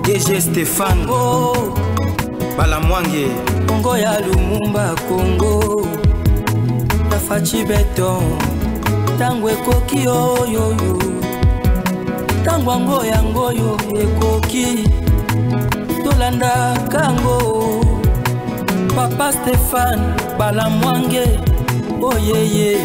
DG Stéphane Oh Balamwange Congo ya Lumumba Congo Tafachi beton Tangwe koki oyo Tangwango yango yo ekoki Tolanda kango Papa Stéphane Balamwange Oh yeah.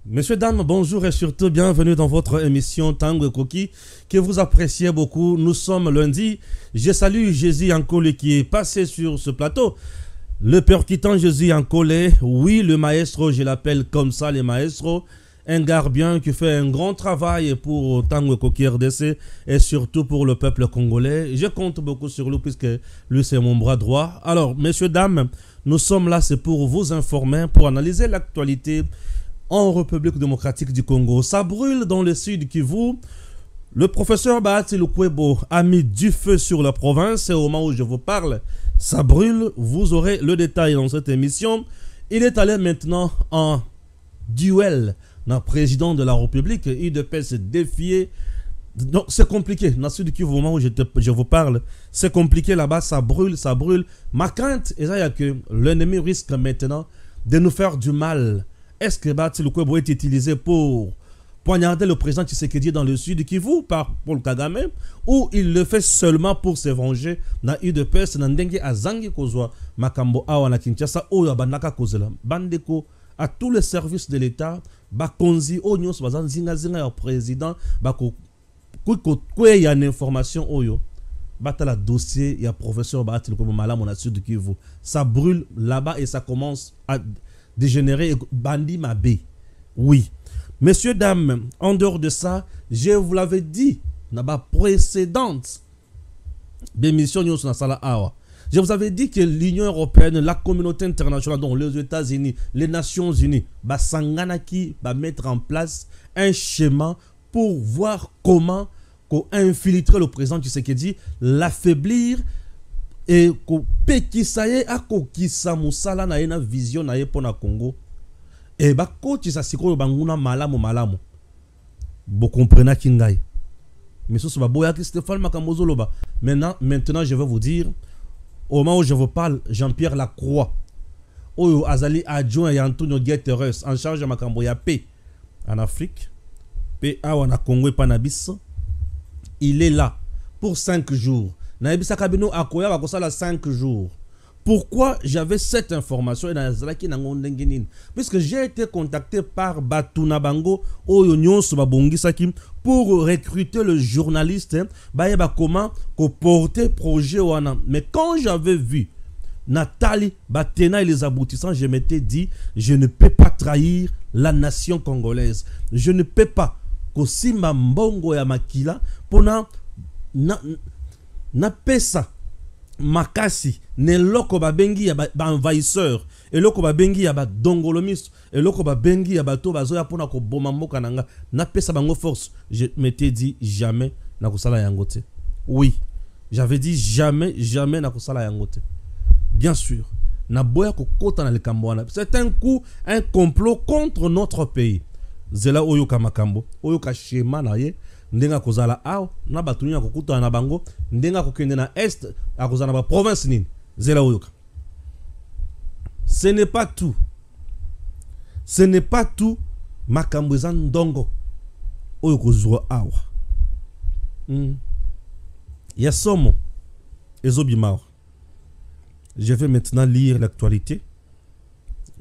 Messieurs, dames, bonjour et surtout bienvenue dans votre émission Tango Koki que vous appréciez beaucoup. Nous sommes lundi. Je salue Jésus Ankole qui est passé sur ce plateau. Le percutant Jésus Ankole, oui, le maestro, je l'appelle comme ça, le maestro. Un gardien qui fait un grand travail pour Tango Koki RDC et surtout pour le peuple congolais. Je compte beaucoup sur lui puisque lui c'est mon bras droit. Alors, messieurs, dames, nous sommes là, c'est pour vous informer, pour analyser l'actualité en République démocratique du Congo. Ça brûle dans le sud Kivu. Le professeur Bahati Lukwebo a mis du feu sur la province et au moment où je vous parle, ça brûle. Vous aurez le détail dans cette émission. Il est allé maintenant en duel dans le président de la République. Il devait se défier. Donc c'est compliqué. Dans le sud Kivu, au moment où je vous parle, c'est compliqué là-bas. Ça brûle, ça brûle. Ma crainte est que l'ennemi risque maintenant de nous faire du mal. Est-ce que Bahati Lukwebo est utilisé pour poignarder le président Tshisekedi dans le sud Kivu par Paul Kagame ou il le fait seulement pour se venger na UDPS na ndenge azangi kozwa makambo awa na Kinshasa oyo bandaka kozela bandeko à tous les services de l'État bakonzi o nyonso bazanzinga zinga ya président bako kwe ya information oyo batala dossier ya professeur Bahati Lukwebo malamu na sud Kivu. Ça brûle là-bas et ça commence à dégénérer bandi mabé. Oui. Messieurs, dames, en dehors de ça, je vous l'avais dit dans ma précédente émission, je vous avais dit que l'Union européenne, la communauté internationale, dont les États-Unis, les Nations Unies, Sanganaki va mettre en place un schéma pour voir comment infiltrer le président Tshisekedi, l'affaiblir et ko pekisaye akokisa musala na ena vision na yepo na Congo et ba kotisa sikoyo banguna malamu bo comprena kingai mais ce ba boya ki Stéphane Makambozo loba. Maintenant je vais vous dire au moment où je vous parle, Jean-Pierre Lacroix oyo azali adjoint ya Antonio Guterres en charge de makambo ya paix en Afrique paix awa na Congo et Panabis, il est là pour 5 jours. Naibisa Kabino Akoya va ça 5 jours. Pourquoi j'avais cette information puisque j'ai été contacté par Batuna Bango pour recruter le journaliste comment porter projet wana. Mais quand j'avais vu Nathalie Batena et les aboutissants, je m'étais dit je ne peux pas trahir la nation congolaise. Je ne peux pas Kosimba Mbongo ya Makila pour na pesa makasi ne loko babengi ya ba envahisseur et loko babengi ya ba dongolomis et loko babengi ya bato bazoya pona ko boma mboka nanga na pesa bango force. Je m'étais dit jamais na kusala yangote. Oui, j'avais dit jamais na kusala yangote. Bien sûr, na boya ko kota na likambo wana. C'est un coup, un complot contre notre pays. Zela oyoka makambo, oyoka schéma na ye. Ndenga kozala aw na batunya kokuta na bango ndenga kokende na est akozana ba province nini zela oyoka. Ce n'est pas tout. Ce n'est pas tout makambo eza ndongo oyo kozwa awa. Ya somo ezobimao. Je vais maintenant lire l'actualité.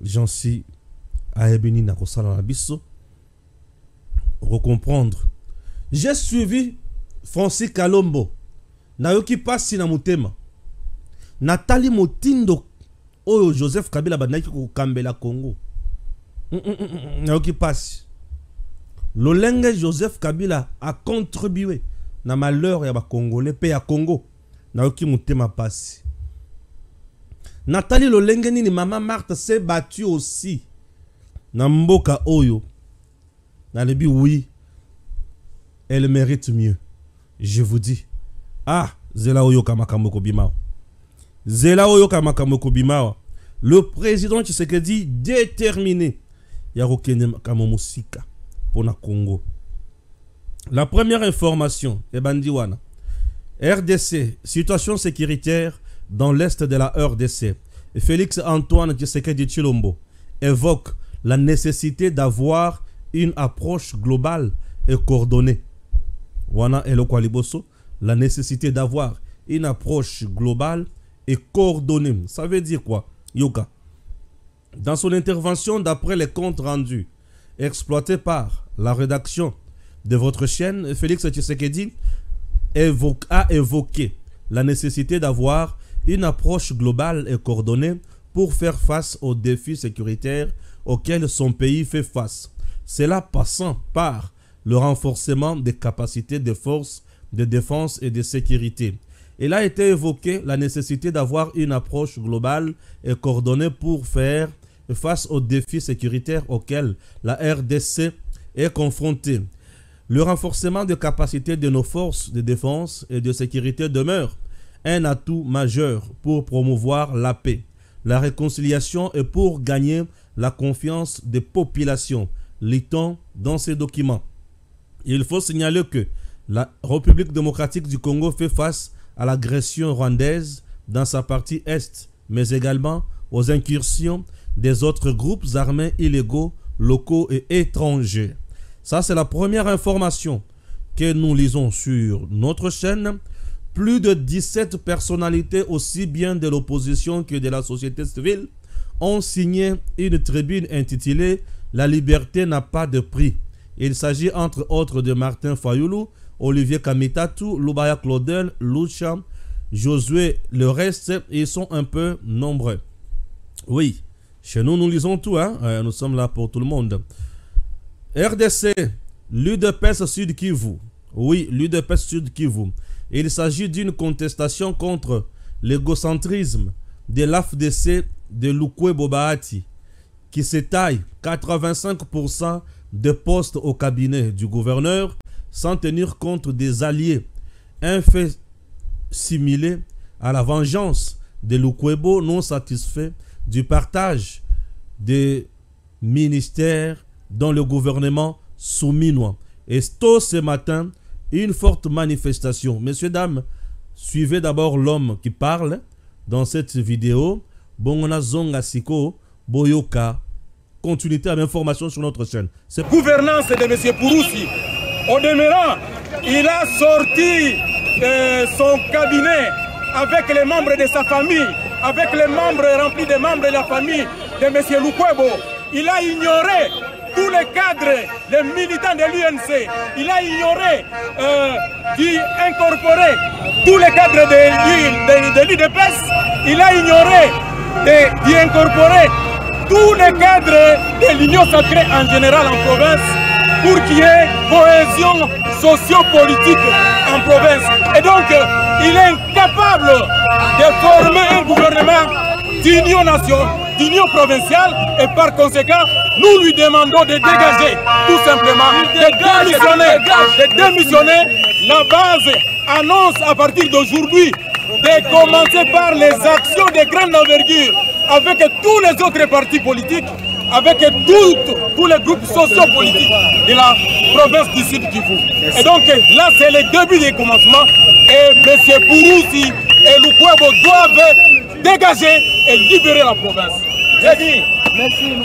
J'en suis à Ebeni na kosala na biso recomprendre. J'ai suivi Francis Kalombo. Nayoki pasi na mutema. Nathalie Motindo oyo Joseph Kabila banaki ko kambela Congo. Nayoki pasi. Lolenge Joseph Kabila a contribué na malheur ya ba Congolais pe ya Congo. Nayoki mutema pasi. Nathalie Lolenge nini maman Marthe s'est battue aussi. Na mboka oyo. Nalebi oui. Elle mérite mieux. Je vous dis. Ah, Zela Oyoka Makamoko Bimao. Zela Oyoka Makamoko Bimao. Le président Tshisekedi déterminé. Yarokene Makamomosika pour na Congo. La première information, Ebandiwana. RDC, situation sécuritaire dans l'est de la RDC. Félix Antoine Tshisekedi Tshilombo évoque la nécessité d'avoir une approche globale et coordonnée. Wana Elokwa Liboso, la nécessité d'avoir une approche globale et coordonnée. Ça veut dire quoi, Yoka? Dans son intervention, d'après les comptes rendus exploités par la rédaction de votre chaîne, Félix Tshisekedi a évoqué la nécessité d'avoir une approche globale et coordonnée pour faire face aux défis sécuritaires auxquels son pays fait face. Cela passant par le renforcement des capacités des forces de défense et de sécurité. Il a été évoqué la nécessité d'avoir une approche globale et coordonnée pour faire face aux défis sécuritaires auxquels la RDC est confrontée. Le renforcement des capacités de nos forces de défense et de sécurité demeure un atout majeur pour promouvoir la paix, la réconciliation et pour gagner la confiance des populations, lit-on dans ces documents. Il faut signaler que la République démocratique du Congo fait face à l'agression rwandaise dans sa partie est, mais également aux incursions des autres groupes armés illégaux, locaux et étrangers. Ça, c'est la première information que nous lisons sur notre chaîne. Plus de 17 personnalités, aussi bien de l'opposition que de la société civile, ont signé une tribune intitulée « La liberté n'a pas de prix ». Il s'agit entre autres de Martin Fayoulou, Olivier Kamitatu, Lubaya Claudel, Lucha, Josué. Le reste, ils sont un peu nombreux. Oui, chez nous, nous lisons tout. Hein? Nous sommes là pour tout le monde. RDC, l'UDPS Sud Kivu. Oui, l'UDPS Sud Kivu. Il s'agit d'une contestation contre l'égocentrisme de l'AFDC de Lukwe Bobahati, qui s'étaille 85% de postes au cabinet du gouverneur sans tenir compte des alliés. Un fait similaire à la vengeance de Lukwebo non satisfait du partage des ministères dans le gouvernement souminois. Et tôt ce matin, une forte manifestation. Messieurs, dames, suivez d'abord l'homme qui parle dans cette vidéo. Bongona Zonga Siko, Boyoka. Continuité à l'information sur notre chaîne. Gouvernance de M. Pouroussi. Au demeurant, il a sorti son cabinet avec les membres de sa famille, avec les membres remplis des membres de la famille de M. Lukwebo. Il a ignoré tous les cadres, les militants de l'UNC. Il a ignoré d'y incorporer tous les cadres de l'UDPS. Il a ignoré d'y incorporer tous les cadres de l'Union sacrée en général en province pour qu'il y ait cohésion socio-politique en province. Et donc, il est incapable de former un gouvernement d'union nationale, d'union provinciale, et par conséquent, nous lui demandons de dégager, tout simplement, de démissionner. La base annonce à partir d'aujourd'hui de commencer par les actions de grande envergure avec tous les autres partis politiques, avec tous les groupes sociopolitiques de la province du Sud Kivu. Et donc là, c'est le début des commencements. Et M. Pouroussi et Lukwebo doivent dégager et libérer la province. J'ai dit. Merci.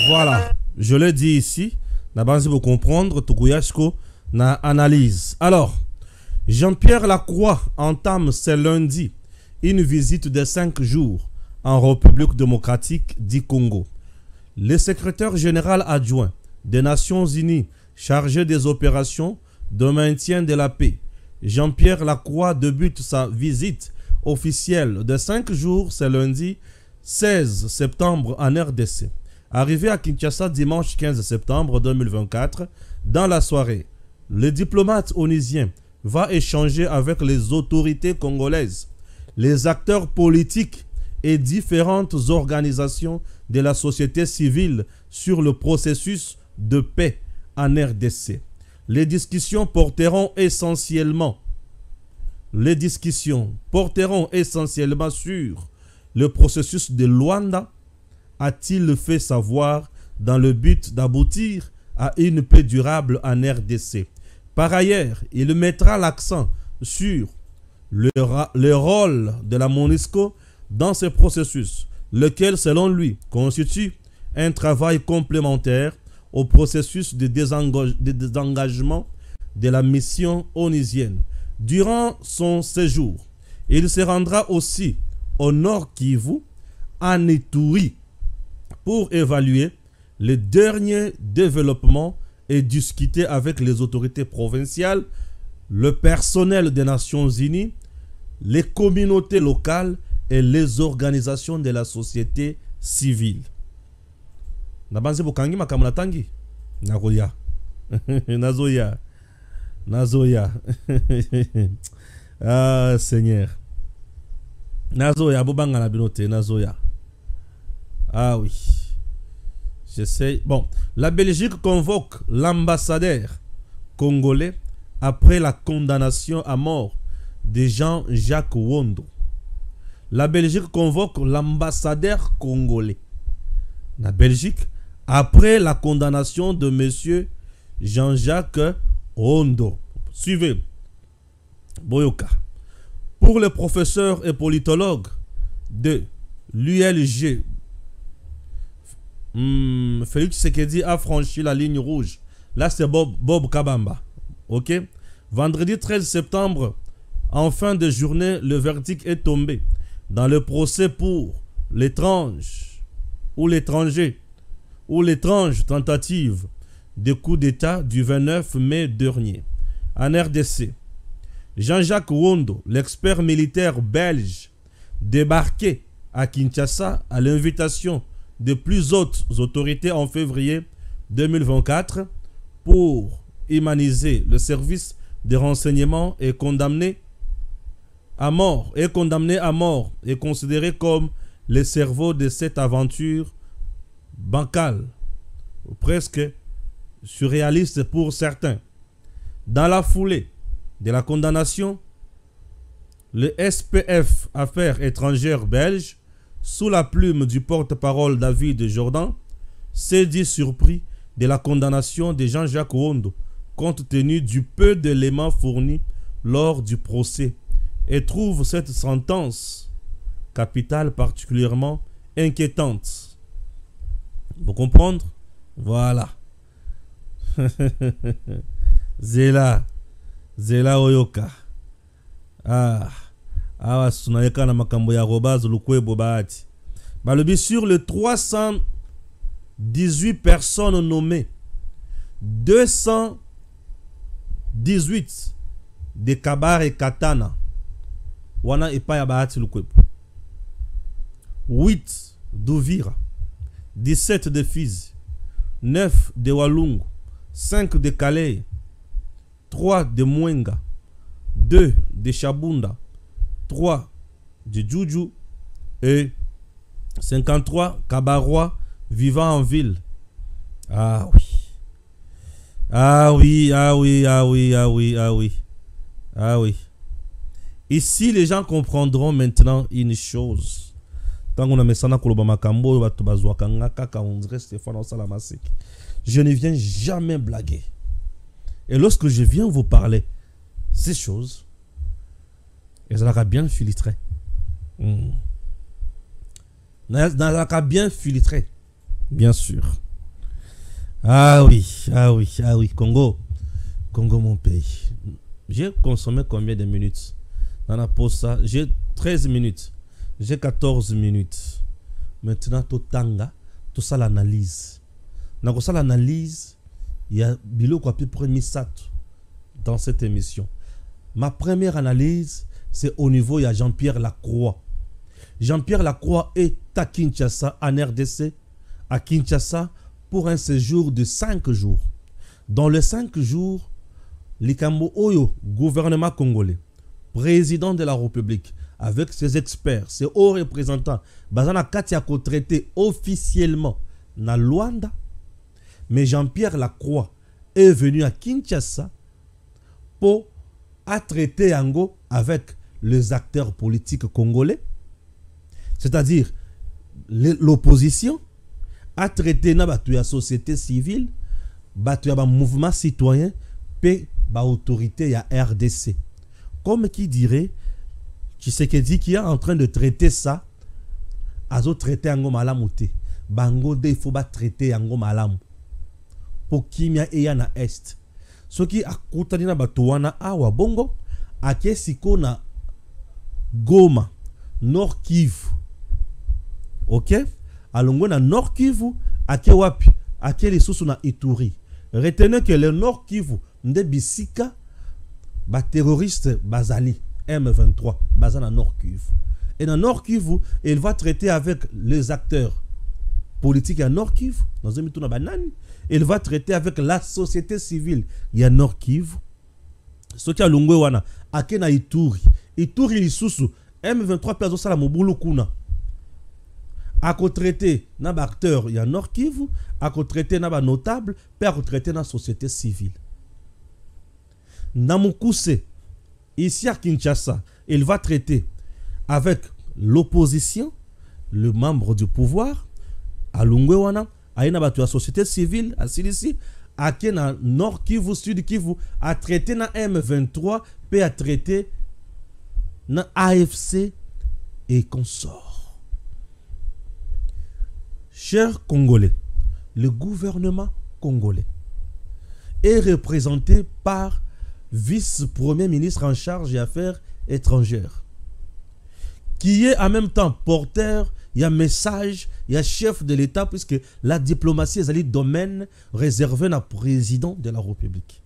Voilà, je le dis ici. La base pour comprendre, Tokouyashko na analyse. Alors, Jean-Pierre Lacroix entame ce lundi une visite de 5 jours en République démocratique du Congo. Le secrétaire général adjoint des Nations Unies chargé des opérations de maintien de la paix, Jean-Pierre Lacroix, débute sa visite officielle de 5 jours ce lundi 16 septembre en RDC. Arrivé à Kinshasa dimanche 15 septembre 2024, dans la soirée, le diplomate onusien va échanger avec les autorités congolaises, les acteurs politiques et différentes organisations de la société civile sur le processus de paix en RDC. Les discussions porteront essentiellement sur le processus de Luanda, a-t-il fait savoir, dans le but d'aboutir à une paix durable en RDC. Par ailleurs, il mettra l'accent sur le rôle de la MONUSCO dans ce processus, lequel, selon lui, constitue un travail complémentaire au processus de désengagement de la mission onusienne. Durant son séjour, il se rendra aussi au Nord Kivu, en Ituri, pour évaluer les derniers développements et discuter avec les autorités provinciales, le personnel des Nations Unies, les communautés locales et les organisations de la société civile. Nabanze bokangi makamuna tangi nagoya nazoya ah Seigneur nazoya bobanga na binote nazoya. Ah oui, j'essaie. Bon, la Belgique convoque l'ambassadeur congolais après la condamnation à mort de Jean-Jacques Wondo. La Belgique convoque l'ambassadeur congolais. La Belgique, après la condamnation de monsieur Jean-Jacques Wondo. Suivez. Boyoka. Pour le professeur et politologue de l'ULG, Félix Tshisekedi a franchi la ligne rouge. Là, c'est Bob Kabamba. Ok? Vendredi 13 septembre, en fin de journée, le verdict est tombé dans le procès pour l'étrange ou l'étranger ou l'étrange tentative de coup d'État du 29 mai dernier. En RDC, Jean-Jacques Wondo, l'expert militaire belge, débarqué à Kinshasa à l'invitation de plus hautes autorités en février 2024 pour humaniser le service de renseignement est condamné à mort et considéré comme le cerveau de cette aventure bancale, presque surréaliste pour certains. Dans la foulée de la condamnation, le SPF Affaires étrangères belge, sous la plume du porte-parole David Jordan, s'est dit surpris de la condamnation de Jean-Jacques Wondo, compte tenu du peu d'éléments fournis lors du procès, et trouve cette sentence capitale particulièrement inquiétante. Vous comprenez? Voilà. Zela Oyoka. Sur les 318 personnes nommées, 218 de Kabar et Katana, 8 d'Uvira, 17 de Fizi, 9 de Walungu, 5 de Calais, 3 de Mwenga, 2 de Chabunda, 3 de Djoudjou et 53 Kabarois vivant en ville. Ah oui. Ah oui, ah oui, ah oui, ah oui, ah oui. Ah oui. Ici, les gens comprendront maintenant une chose. Je ne viens jamais blaguer. Et lorsque je viens vous parler ces choses, elles seront bien filtrées. Bien filtrées. Bien sûr. Ah oui, ah oui, ah oui. Congo mon pays. J'ai consommé combien de minutes? Dans la pause, ça, j'ai 13 minutes. J'ai 14 minutes. Maintenant, tout tanga, tout ça l'analyse. Dans ça l'analyse, il y a Bilo qui a pu prendre ça dans cette émission. Ma première analyse, c'est au niveau, il y a Jean-Pierre Lacroix. Jean-Pierre Lacroix est à Kinshasa, en RDC, à Kinshasa, pour un séjour de 5 jours. Dans les 5 jours, Likambo Oyo, gouvernement congolais, président de la République, avec ses experts, ses hauts représentants, Bazana Katiako traité officiellement na Luanda, mais Jean-Pierre Lacroix est venu à Kinshasa pour traiter Ango avec les acteurs politiques congolais, c'est-à-dire l'opposition, a traité la société civile, le mouvement citoyen, et l'autorité à RDC. Comme qui dirait, Tshisekedi qui est en train de traiter ça, azo traiter yango malamu te. Bango de il faut pas traiter yango malamu. Pour kimia eya na est. Soki akutani na bato wana awa bongo, ake siko na Goma, Nord Kivu. Ok? Alongo na Nord Kivu, ake wapi, ake lisusu na Ituri. Retenez que le Nord Kivu, nde bisika, ba terroriste bazali, M23, bazana Nord Kivu. Et dans Nord Kivu, il va traiter avec les acteurs politiques à Nord Kivu, dans un mitou na banani. Il va traiter avec la société civile, il y a Nord Kivu. Soki alongwe wana, ake na Ituri. Ituri lisusu, M23 plazo sala mobulu kuna. Ako traité na ba acteur ya Nord Kivu, ako traité na ba notable, pe ako traité na société civile. Namukuse, ici à Kinshasa, il va traiter avec l'opposition, le membre du pouvoir, à Lungwewana, à une la société civile, à Silisi, à Kena Nord Kivu, Sud Kivu, à traiter na M23, puis à traiter na AFC et consorts. Chers Congolais, le gouvernement congolais est représenté par vice-premier ministre en charge des affaires étrangères, qui est en même temps porteur, il y a message, il y a chef de l'État, puisque la diplomatie est un domaine réservé au président de la République.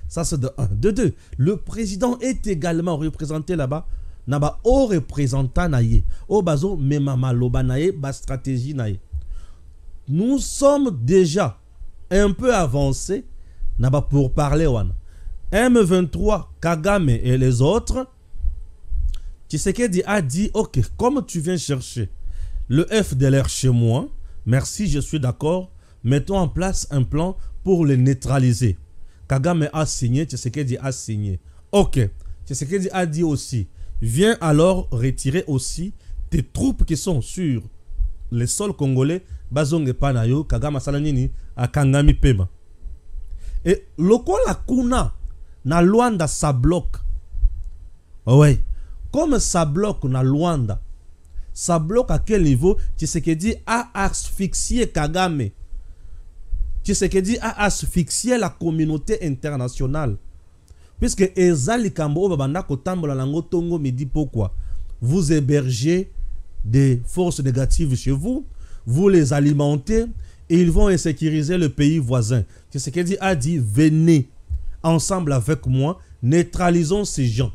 Ça, c'est de 1. De 2, le président est également représenté là-bas, naba au représentant naïe, au bazo memama loba naïe, ba stratégie naïe. Nous sommes déjà un peu avancés, naba pour parler wana. M23, Kagame et les autres, Tshisekedi a dit, ok, comme tu viens chercher le FDLR chez moi, merci, je suis d'accord, mettons en place un plan pour les neutraliser. Kagame a signé, Tshisekedi a signé. Ok, Tshisekedi a dit aussi, viens alors retirer aussi tes troupes qui sont sur les sols congolais, Bazonge Panayo, Kagame Salanini, à Kangami Pema. Et lokola kuna, na Luanda ça bloque. Ouais. Comme ça bloque na Luanda, ça bloque à quel niveau? Tshisekedi a asphyxié Kagame. Tshisekedi a asphyxié la communauté internationale. Puisque Ezali Kambo Babanda Kotambola Lango Tongo me dit pourquoi? Vous hébergez des forces négatives chez vous, vous les alimentez et ils vont insécuriser le pays voisin. Tshisekedi a dit venez ensemble avec moi, neutralisons ces gens.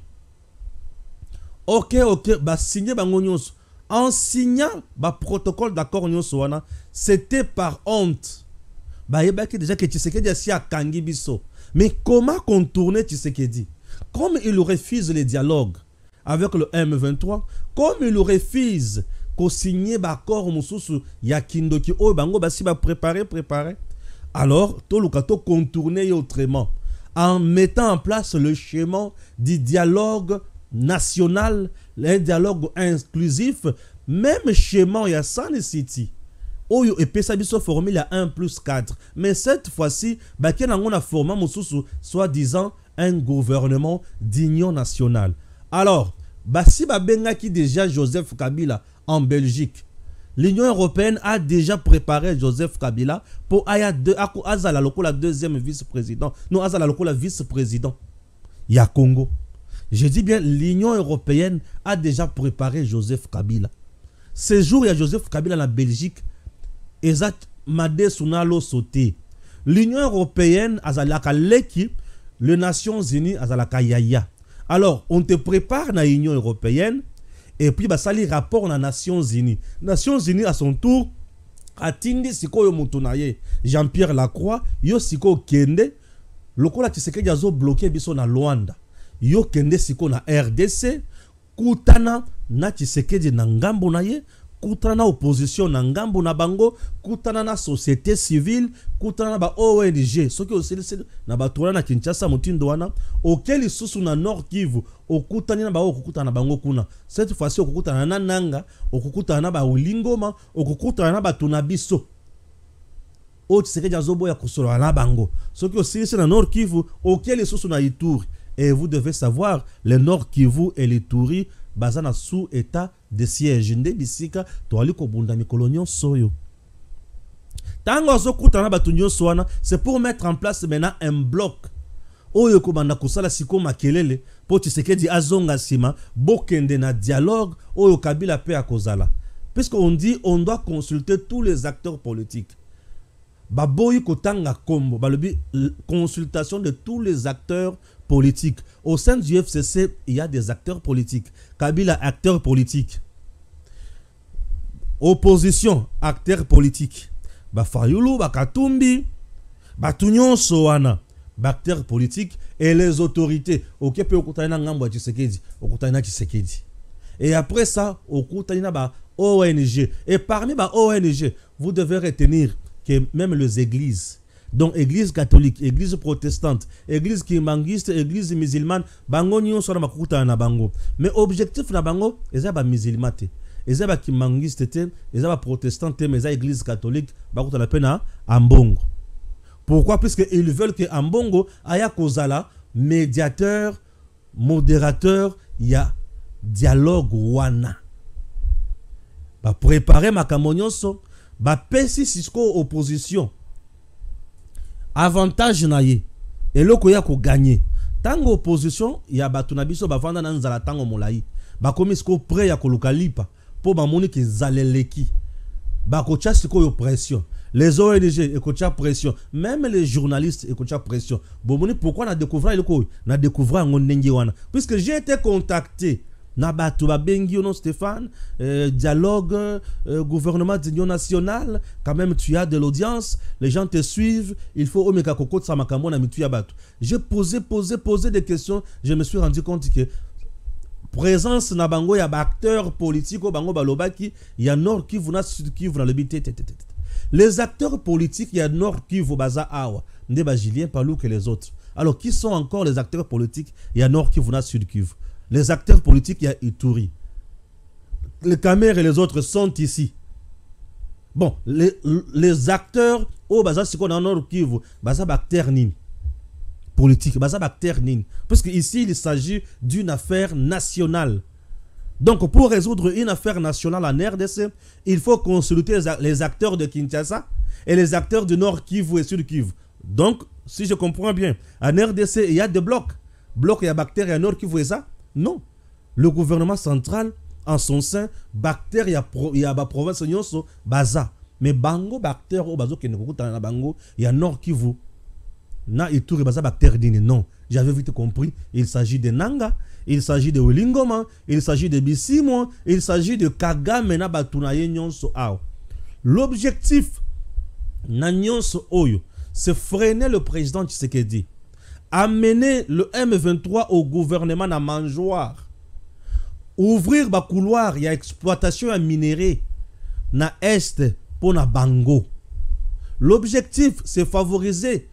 Ok, bah signer bango nyonso. En signant bah protocole d'accord nyonso wana, c'était par honte. Bah yebaki déjà que Tshisekedi assi a kangi biso. Mais comment contourner Tshisekedi? Comme il refuse les dialogues avec le M23, comme il refuse qu'on signe bah accord mususu ya kindoki o bango basi ba préparer. Alors to lukato contourner autrement en mettant en place le schéma du dialogue national, le dialogue inclusif, même schéma il y a San City. Oyo et Pesabiso formule à 1+4. Mais cette fois-ci, Baken on a formé mususu soi-disant un gouvernement d'union nationale. Alors, basi babenga qui déjà Joseph Kabila en Belgique. L'Union européenne a déjà préparé Joseph Kabila pour Azala la deuxième vice-président. Non, Azala la vice-président. Il y a Congo. Je dis bien, l'Union européenne a déjà préparé Joseph Kabila. Ce jour, il y a Joseph Kabila en Belgique. Ezat Made Sunalo sauté. L'Union européenne, Azalaka Leki, les Nations Unies, Azalaka Yaya. Alors, on te prépare dans l'Union européenne. Et puis, ça les rapports dans les Nations Unies. Nations Unies, à son tour, Atindi Siko Yomutunaye, Jean-Pierre Lacroix, Yo Siko Kende, Lokola Tshisekedi Yazo bloqué biso na Luanda. Yo Kende Siko na RDC, Kutana na Tshisekedi na ngambo na ye, Kutana na opposition na ngambo na bango, Kutana na société civile, Kutana na ba ONG, soki aussi na batona na Kinshasa mutindo wana, auquel susu na Nord Kivu, okutani na ba okukutana na bango kuna. Cette fois-ci okukutana na Nanga, okukutana na ba Ulingoma, okukutana na ba Tunabiso. O Tshisekedi azobo ya kusolo na bango. Soki aussi na Nord Kivu, auquel susu na Ituri. Et vous devez savoir, le Nord Kivu et l'Ituri, bazana sous état de siège nde bisika to ali ko bunda mikolonio soyo. Tango azokutana batu nyonso wana, c'est pour mettre en place maintenant un bloc. Oyo ko banda kusala siko makelele po Tshisekedi azonga sima bokende na dialogue oyo Kabila pe akozala. Puisqu'on dit on doit consulter tous les acteurs politiques. Baboyi kotanga kombo, balobi consultation de tous les acteurs politiques. Au sein du FCC, il y a des acteurs politiques. Kabila, acteur politique. Opposition, acteur politique. Fayulu, Katumbi, Tunyon Soana, acteur politique. Et les autorités. Okepe okutaina ngamba Tshisekedi, okutaina Tshisekedi. Et après ça, okutaina ba ONG. Et parmi les ONG, vous devez retenir que même les églises, donc église catholique, église protestante, église kimangiste, église musulmane, bango nyon sora makuta na bango. Mais objectif na bango, eza ba musulmate, eza ba kimangiste te, eza ba protestante, mais eza église catholique, bakuta la pena ambongo. Pourquoi? Puisque ils veulent que ambongo aya kozala médiateur, modérateur, il y a dialogue wana. Ba préparer makambo nyonso, ba pesi Cisco opposition. Avantage na ye. Et loko ya ko gagner. Tango opposition, ya batu na biso ba vanda na nzala tango molai. Ba komi Cisco prêt ya koluka lipa po ba moni ke zaleleki. Ba ko tia Cisco yo pression. Les ONG ekocha pression, même les journalistes ekocha pression. Bon moni pourquoi na découvrir loko na découvrir ngondengi wana. Puisque j'ai été contacté na batu ba bengi ono Stéphane, dialogue, gouvernement d'union nationale, quand même tu as de l'audience, les gens te suivent, il faut omeka kokot sa makambo na mitu ya batu. J'ai posé des questions, je me suis rendu compte que présence na bango ya ba acteurs politiques au bango balobaki, il y a Nord Kivu na Sud Kivu na le bité. Les acteurs politiques, il y a Nord Kivu baza awa, ndeba Julien Palou que les autres. Alors qui sont encore les acteurs politiques? Il y a Nord Kivu na Sud Kivu. Les acteurs politiques, il y a Ituri. Les caméras et les autres sont ici. Bon, les acteurs, oh, baza c'est qu'on a Nord Kivu, baza acteur nin. Politique, baza acteur nin. Parce qu'ici, il s'agit d'une affaire nationale. Donc, pour résoudre une affaire nationale en RDC, il faut consulter les acteurs de Kinshasa et les acteurs du Nord Kivu et Sud Kivu. Donc, si je comprends bien, en RDC, il y a des blocs. Blocs, il y a bactéries en Nord Kivu et ça. Non. Le gouvernement central, en son sein, bactéries, il y a la province nyonso, baza. Mais bango bactéries, au bazo na bango, il y a Nord Kivu. Na Ituri baza bactéries dine. Non. J'avais vite compris. Il s'agit de Nanga, il s'agit de Wilingoma, il s'agit de Bissimo, il s'agit de Kagame na batunaye nyonso ao. L'objectif na nyonso oyo, c'est freiner le président Tshisekedi. Amener le M23 au gouvernement na mangeoire. Ouvrir ba couloir, il y a exploitation à minerai na est pour na bango. L'objectif, c'est favoriser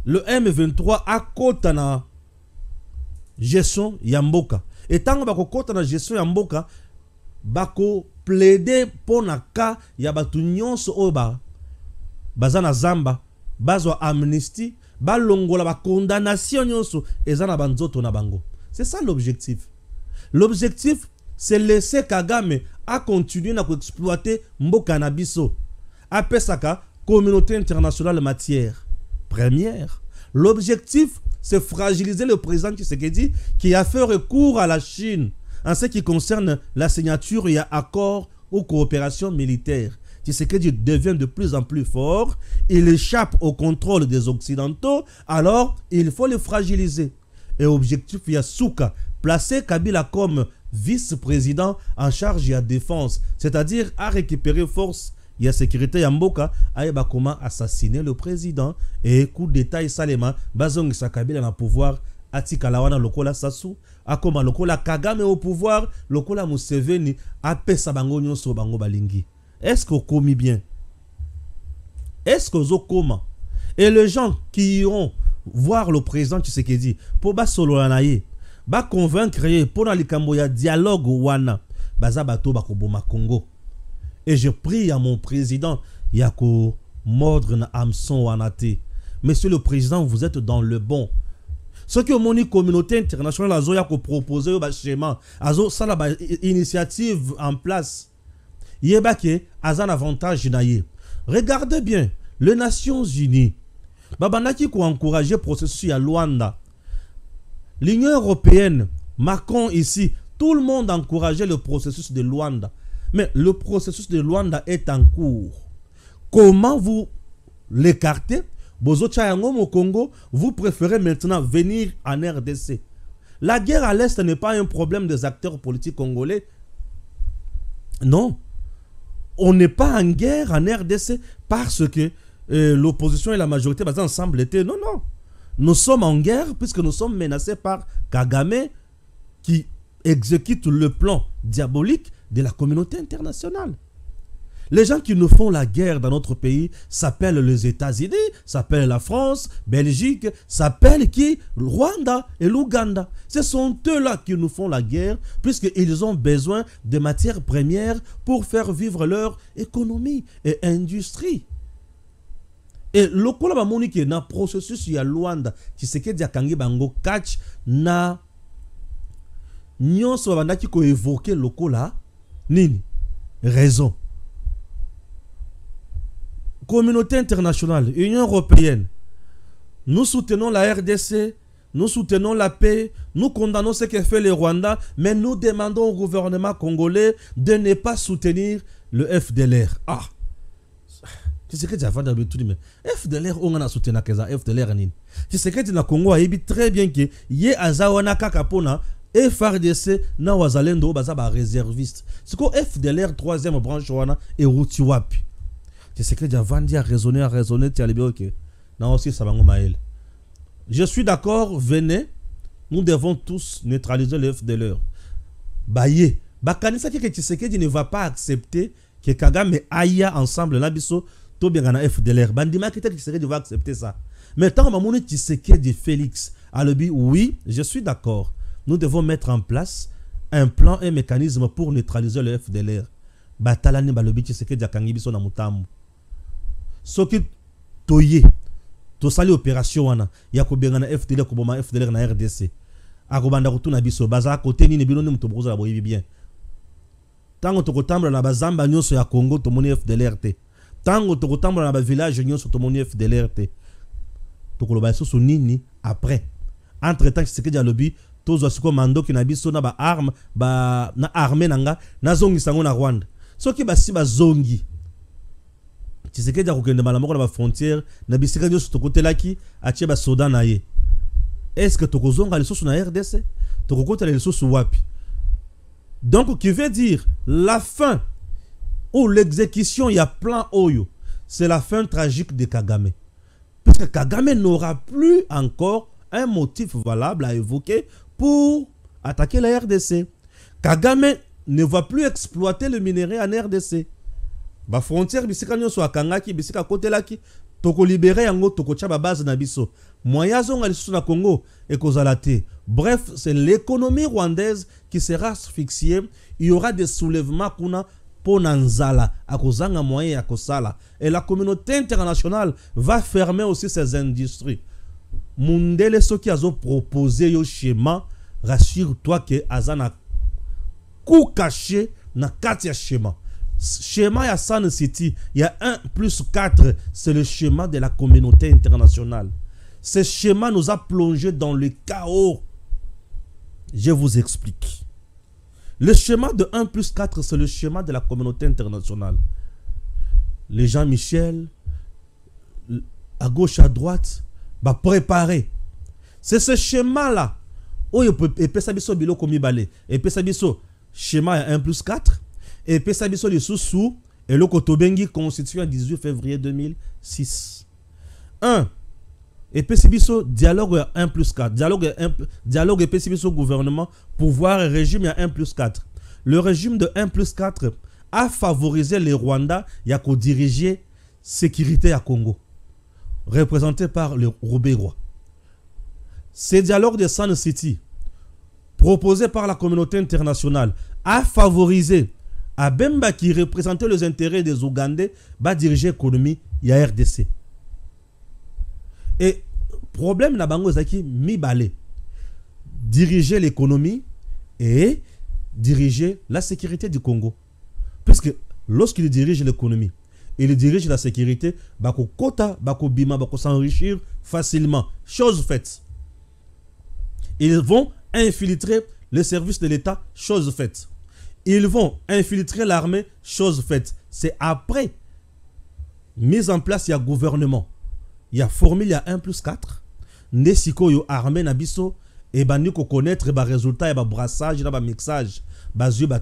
le M23 à côté na gestion Yamboka. Et tant que côté na gestion Yamboka, bako plaider pour na ka ya batu nyonso oba bazana zamba, bazwa amnistie, balongola ba condamnation nyonso ezana banzoto na bango. C'est ça l'objectif. L'objectif, c'est laisser Kagame à continuer à exploiter Mboka na biso. Apesaka communauté internationale matière première. L'objectif, c'est fragiliser le président Tshisekedi qui a fait recours à la Chine en ce qui concerne la signature et accord ou coopération militaire. Tshisekedi devient de plus en plus fort, il échappe au contrôle des Occidentaux, alors il faut le fragiliser. Et objectif, il y a Souka, placer Kabila comme vice-président en charge de la défense, c'est-à-dire à récupérer force. Il y a sécurité Yamboka, aïba comment assassiner le président et coup d'état et salema, bazong sa Kabila na pouvoir, atika lawana lokola Sassou, akoma lokola Kagame au pouvoir, lokola Museveni, apesa bango nyonso bango balingi. Est-ce qu'on commet bien? Est-ce qu'on zo comment? Et les gens qui iront voir le président Tshisekedi pour ba solo naye, ba convaincre pour na likambo ya dialogue wana, baza bato bakoboma Congo. Et je prie à mon président Yako mordre na Hamson Wanate. Monsieur le président, vous êtes dans le bon. Ce qui est la communauté internationale a proposé un schéma, ça la initiative en place. Il y a un avantage. Regardez bien, les Nations Unies, Babanaki a encouragé le processus à Luanda. L'Union européenne, Macron ici, tout le monde a encouragé le processus de Luanda. Mais le processus de Luanda est en cours. Comment vous l'écartez? Au Congo, vous préférez maintenant venir en RDC. La guerre à l'Est n'est pas un problème des acteurs politiques congolais. Non. On n'est pas en guerre en RDC parce que l'opposition et la majorité basées ensemble étaient. Non, non. Nous sommes en guerre puisque nous sommes menacés par Kagame qui exécute le plan diabolique de la communauté internationale. Les gens qui nous font la guerre dans notre pays s'appellent les États-Unis, s'appellent la France, Belgique, s'appellent qui? Rwanda et l'Ouganda. Ce sont eux-là qui nous font la guerre puisqu'ils ont besoin de matières premières pour faire vivre leur économie et industrie. Et le Kolabamoni qui est dans le processus, il y a Luanda, qui se dit à Kangi Bango catch na nyonso babanda qui ko évoquer le Kola nini raison. Communauté internationale, Union européenne, nous soutenons la RDC, nous soutenons la paix, nous condamnons ce que fait le Rwanda, mais nous demandons au gouvernement congolais de ne pas soutenir le FDLR. Ah, tu sais que tu as fait d'habitude, mais FDLR, on a soutenu FDLR. Tu sais que tu as Congo a dit très bien que y a Azawana Kakapona, FRDC, na wazalendo bazaba réserviste. C'est quoi FDLR, troisième branche, et Routiwapi. C'est que Javandi a raisonné, tu as les ok. Non, aussi, ça va maël. Je suis d'accord, venez, nous devons tous neutraliser le FDLR. Baye, Bakanisa que Tshisekedi ne va pas accepter que Kagame aille ensemble, Nabiso, tout bien gana FDLR. Bandima qui Tshisekedi va accepter ça. Mais tant que Tshisekedi Félix a le but, oui, je suis d'accord. Nous devons mettre en place un plan et un mécanisme pour neutraliser le FDLR. Batalani balobi Tshisekedi a kangibiso na mutambu. Ce qui toye, to sali opération wana, ya ko benga na FDLR ko boma FDLR na RDC. Akobanda ko tuna biso baza ko teni ne bino ne muto boza boyibi bien. Tango to ko tambla na bazamba nyonso ya Congo to moni FDLR te. Tango to ko tambla na ba village nyonso to moni FDLR te. To ko loba so nini après. Entre temps c'est que dia lobi tozo siko mando ki na biso na ba arme ba na armée nanga na zongi sango na Rwanda. Soki basi ba zongi. Tu sais que tu as aucun mal à la frontière, na bisika nyo sur côté là qui a tché ba soda na ye. Est-ce que tu kozonga les sous na RDC? Tu côté les sous wapi? Donc qui veut dire la fin ou l'exécution, il y a plan Oyo. C'est la fin tragique de Kagame. Parce que Kagame n'aura plus encore un motif valable à évoquer pour attaquer la RDC. Kagame ne va plus exploiter le minerai en RDC. Ba frontière bisika nyonso akangaki bisika côté laki toko libérer yango toko tcha ba base na biso moya zonga lisusu na Congo ekozalate. Bref, c'est l'économie rwandaise qui sera asphyxiée. Il y aura des soulèvements kuna ponanzala akozanga moyen ya kosala et la communauté internationale va fermer aussi ses industries. Mundele soki azo proposer yo schéma, rassure-toi que azana coup caché na kati ya schéma. Schéma ya Sun City, il y a 1+4, c'est le schéma de la communauté internationale. Ce schéma nous a plongé dans le chaos. Je vous explique. Le schéma de 1+4, c'est le schéma de la communauté internationale. Les Jean-Michel, à gauche, à droite, va préparer. C'est ce schéma-là. Oh, et puis ça biso bilo komi balé. Et puis ça biso schéma 1+4. Et puis ça biso les sous et le Kotobengi constitué en 18 février 2006. 1. Et puis ça biso dialogue 1+4. Dialogue et puis ça biso gouvernement, pouvoir et régime il y a 1+4. Le régime de 1+4 a favorisé les Rwandais y a co-dirigé sécurité à Congo, représenté par le Robert. Ce dialogue de Sun City, proposé par la communauté internationale, a favorisé Abemba qui représentait les intérêts des Ougandais, va diriger l'économie, il y a RDC. Et problème na bango zaki mibale. Diriger l'économie et diriger la sécurité du Congo. Puisque lorsqu'il dirige l'économie, il dirige la sécurité, bako kota, bako bima, bako s'enrichir facilement. Chose faite. Ils vont infiltrer les services de l'État, chose faite. Ils vont infiltrer l'armée, chose faite. C'est après mise en place, il y a gouvernement. Il y a formule, il y a 1+4. Nesiko yo armée nabiso et bani ko connaître ba résultat et ba brassage, ba mixage, ba yeux ba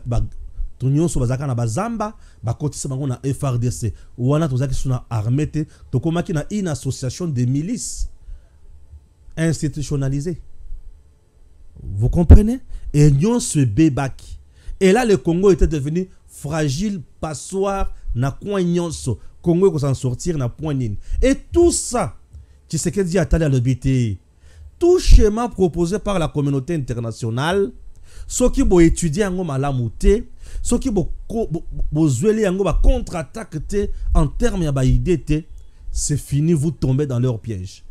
tunyon so bazaka na bazamba, ba kotisa bango na FRDC. Wana tozaki suna armée te, to komaki na une association de milices institutionnalisée. Vous comprenez? Et nyon se bébaki. Et là le Congo était devenu fragile, passoire na coin nyonso. Congo ko s'en sortir na point nini. Et tout ça, tu sais que dit Atali à l'OBT, tout schéma proposé par la communauté internationale, ceux qui vont étudier en malamouté, ceux qui vont jouer en contre-attaque en termes d'idée, c'est fini, vous tombez dans leur piège.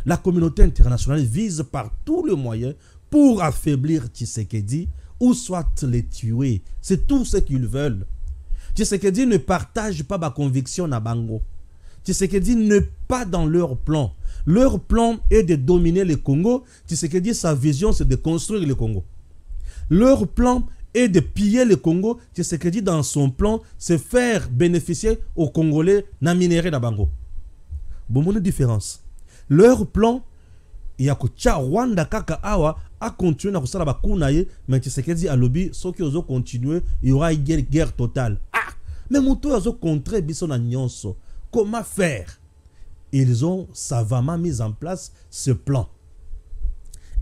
La communauté internationale vise par tous les moyens pour affaiblir Tshisekedi ou soit les tuer. C'est tout ce qu'ils veulent. Tshisekedi ne partage pas ma conviction à Bango. Tshisekedi n'est pas dans leur plan. Leur plan est de dominer le Congo. Tshisekedi, sa vision, c'est de construire le Congo. Leur plan est de piller le Congo. Tshisekedi, dans son plan, c'est faire bénéficier aux Congolais na minéré na Bango. Bon, mon différence. Leur plan, il y a que Rwanda kaka awa a continué à faire la kunaye, mais Tshisekedi a lobby, ceux qui ont continué, il y aura une guerre totale. Ah, mais Moutou a contré Bisson na nyonso. Comment faire? Ils ont savamment mis en place ce plan.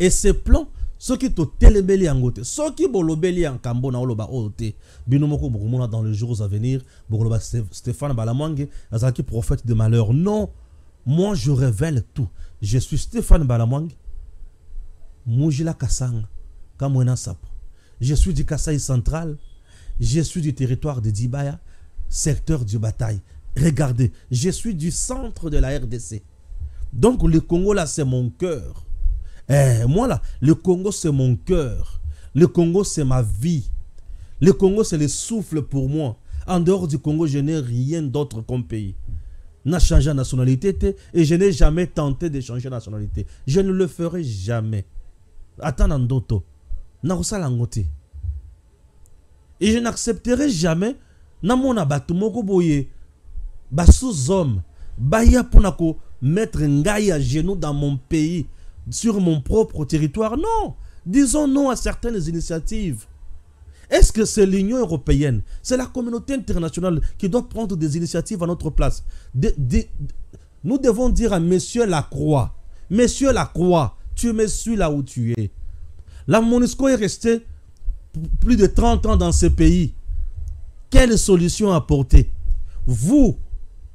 Et ce plan, ceux qui ont télébélé en côté, ceux qui ont lobélé en Cambo na oloba ote, binomoko bokumona dans les jours à venir, boloba Stéphane Balamwange, azaki prophète de malheur. Non, moi je révèle tout. Je suis Stéphane Balamwange, Mujila Kasanga, Kamwena Sapo. Je suis du Kasaï central, je suis du territoire de Dibaya, secteur du bataille. Regardez, je suis du centre de la RDC. Donc le Congo là, c'est mon cœur. Moi là, le Congo c'est mon cœur. Le Congo c'est ma vie. Le Congo c'est le souffle pour moi. En dehors du Congo, je n'ai rien d'autre comme pays. N'a changé de nationalité et je n'ai jamais tenté de changer de nationalité. Je ne le ferai jamais. Attends Ndoto. Et je n'accepterai jamais Namona Batumoko Boye. Sous-homme, Baya Punako, mettre Ngaï à genoux dans mon pays, sur mon propre territoire. Non, disons non à certaines initiatives. Est-ce que c'est l'Union européenne, c'est la communauté internationale qui doit prendre des initiatives à notre place? Nous devons dire à Monsieur Lacroix, Monsieur Lacroix, tu me suis là où tu es. La MONUSCO est restée plus de 30 ans dans ce pays. Quelle solution apporter? Vous,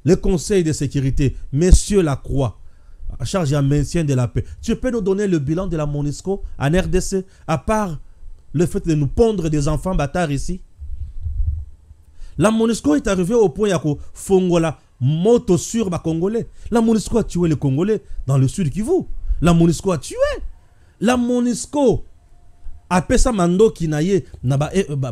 le Conseil de sécurité, Monsieur Lacroix, en charge du maintien de la paix, tu peux nous donner le bilan de la MONUSCO en RDC, à part le fait de nous pondre des enfants bâtards ici? La MONUSCO est arrivée au point où Fongola, moto sur les Congolais. La MONUSCO a tué les Congolais dans le sud Kivu. La MONUSCO a tué. La MONUSCO a fait ça mando kinaye na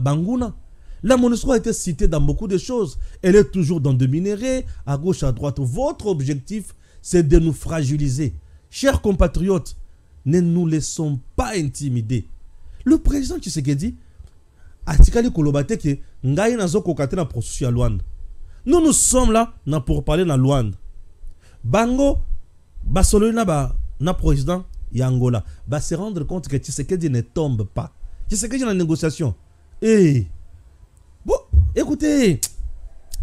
banguna. La MONUSCO a été citée dans beaucoup de choses. Elle est toujours dans des minéraux, à gauche, à droite. Votre objectif, c'est de nous fragiliser. Chers compatriotes, ne nous laissons pas intimider. Le président Tshisekedi a dit que nous sommes là pour parler dans Luanda. Bango, Basolona, na président Yangola, va se rendre compte que Tshisekedi ne tombe pas. Tshisekedi est dans la négociation. Et bon, écoutez,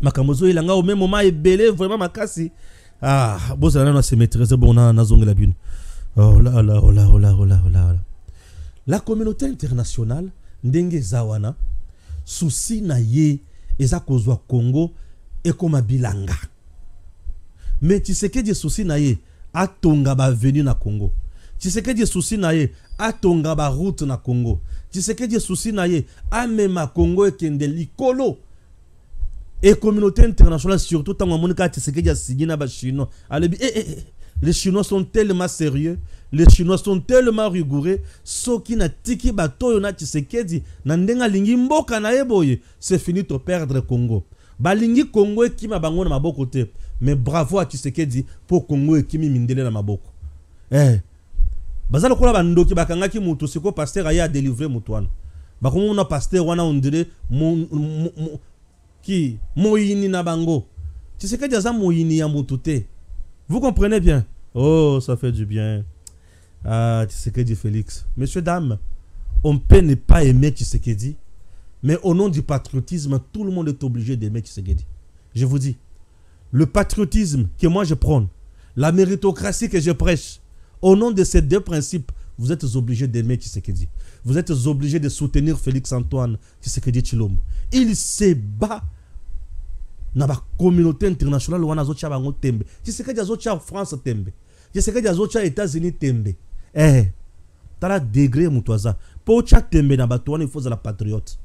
Makamozo il a au même moment belé vraiment makasi. Ah, bon ça là se maîtriser bon na zonga la bune. Oh là là oh là oh là oh là oh là. La communauté internationale ndenge zawana souci na ye eza kozwa Congo et comme bilanga. Mais Tshisekedi souci na ye atonga ba venu na Congo. Tshisekedi souci na ye atonga ba route na Congo. Tshisekedi souci na ye amema Congo ekende likolo. Et communauté internationale surtout tant que Tshisekedi a signé na ba chino. Les Chinois sont tellement sérieux, les Chinois sont tellement rigoureux. Ceux qui n'a tiki bato na Tshisekedi na ndenga lingi mboka na eboye, c'est fini to perdre Congo. Balingi Congo qui ma bango na maboko te, mais bravo à Tshisekedi pour Congo qui mi mindele na maboko. Bazalo kola bandoki bakanga ki mutu siko pasteur aya délivrer mutuana. Bakomo na pasteur wana ondire qui moyini na bango. Tshisekedi aza moyini ya mutu te. Vous comprenez bien? Oh, ça fait du bien. Ah, Tshisekedi Félix. Messieurs, dames, on peut ne pas aimer Tshisekedi, mais au nom du patriotisme, tout le monde est obligé d'aimer Tshisekedi. Je vous dis, le patriotisme que moi je prône, la méritocratie que je prêche, au nom de ces deux principes, vous êtes obligés d'aimer Tshisekedi. Vous êtes obligés de soutenir Félix Antoine Tshisekedi Tshilombo. Il se bat dans la communauté internationale. Tshisekedi azotia France tembe. Tshisekedi azotia États-Unis tembe. T'as la degré mutwaza. Pour cha tembe na batouana, il faut la patriote.